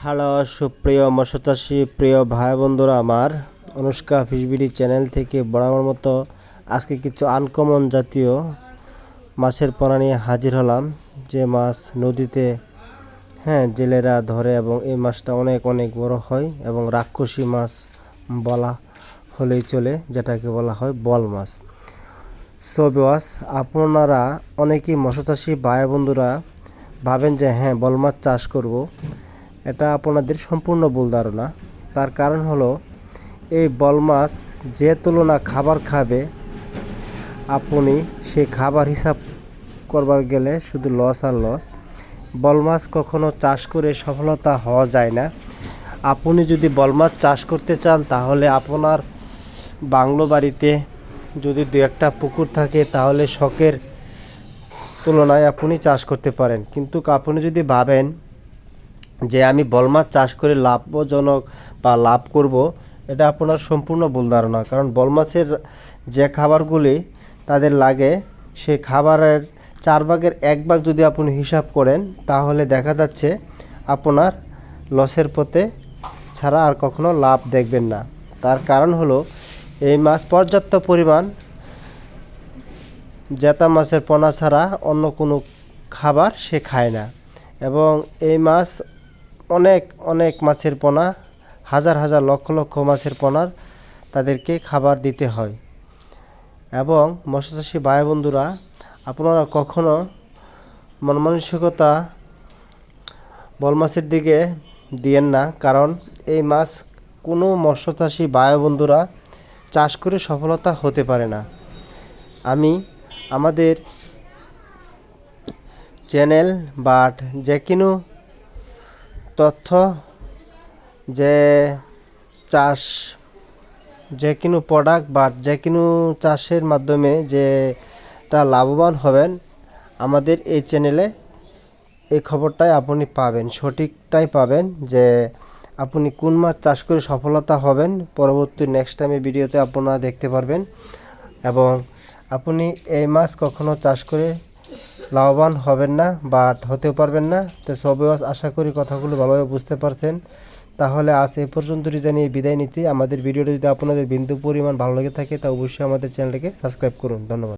Hello সুপ্রিয় মৎস্যচাষী প্রিয় ভাই বন্ধুরা, আমার অনুষ্কা ফিশবিডি চ্যানেল থেকে বরাবর মতো আজকে কিছু আনকমন জাতীয় মাছের পোনা নিয়ে হাজির হলাম। যে মাছ নদীতে জেলেরা ধরে এবং এই মাছটা অনেক অনেক বড় হয় এবং রাক্ষসী মাছ বলা হলেই চলে, যেটাকে বলা হয় বল মাছ। সো ভিউয়ার্স, আপনারা অনেকেই মৎস্যচাষী ভাই বন্ধুরা ভাবেন যে বল মাছ চাষ করব। এটা আপনাদের সম্পূর্ণ ভুল ধারণা। তার কারণ হলো, এই বল মাছ যে তুলনা খাবার খাবে, আপনি সেই খাবার হিসাব করবার গেলে শুধু লস আর লস। বল মাছ কখনো চাষ করে সফলতা হওয়া যায় না। আপনি যদি বল মাছ চাষ করতে চান, তাহলে আপনার বাংলো বাড়িতে যদি দু একটা পুকুর থাকে, তাহলে শখের তুলনায় আপনি চাষ করতে পারেন। কিন্তু আপনি যদি ভাবেন যে আমি বল মাছ চাষ করে লাভজনক বা লাভ করব, এটা আপনার সম্পূর্ণ ভুল ধারণা। কারণ বল মাছের যে খাবারগুলি তাদের লাগে, সেই খাবারের 4 ভাগের 1 ভাগ যদি আপনি হিসাব করেন, তাহলে দেখা যাচ্ছে আপনার লসের পথে ছাড়া আর কখনো লাভ দেখবেন না। তার কারণ হলো, এই মাছ পর্যাপ্ত পরিমাণ জেতা মাছের পোনা ছাড়া অন্য কোনো খাবার সে খায় না। এবং এই মাছ অনেক অনেক মাছের পোনা, হাজার হাজার লক্ষ লক্ষ মাছের পোনার তাদেরকে খাবার দিতে হয়। এবং মৎস্যচাষী ভাই বন্ধুরা, আপনারা কখনো মন মানসিকতা বল মাছের দিকে দিয়েন না। কারণ এই মাছ কোনো মৎস্যচাষী ভাই বন্ধুরা চাষ করে সফলতা হতে পারে না। আমি আমাদের চ্যানেল বাট যে কোনো তথ্য, যে কোনো প্রোডাক্ট বা যে কোনো চাষের মাধ্যমে যেটা লাভবান হবেন, আমাদের এই চ্যানেলে এই খবরটাই আপনি পাবেন, সঠিকটাই পাবেন, যে আপনি কোন মাছ চাষ করে সফলতা হবেন। পরবর্তী নেক্সট টাইমে ভিডিওতে আপনারা দেখতে পারবেন। এবং আপনি এই মাছ কখনো চাষ করে লাভবান হবেন না বা হতেও পারবেন না। তো সবাই আশা করি কথাগুলো ভালোভাবে বুঝতে পারছেন। তাহলে আজ এই পর্যন্তই জানিয়ে বিদায় নিতে। আমাদের ভিডিওটা যদি আপনাদের বিন্দু পরিমাণ ভালো লেগে থাকে, তা অবশ্যই আমাদের চ্যানেলটাকে সাবস্ক্রাইব করুন। ধন্যবাদ।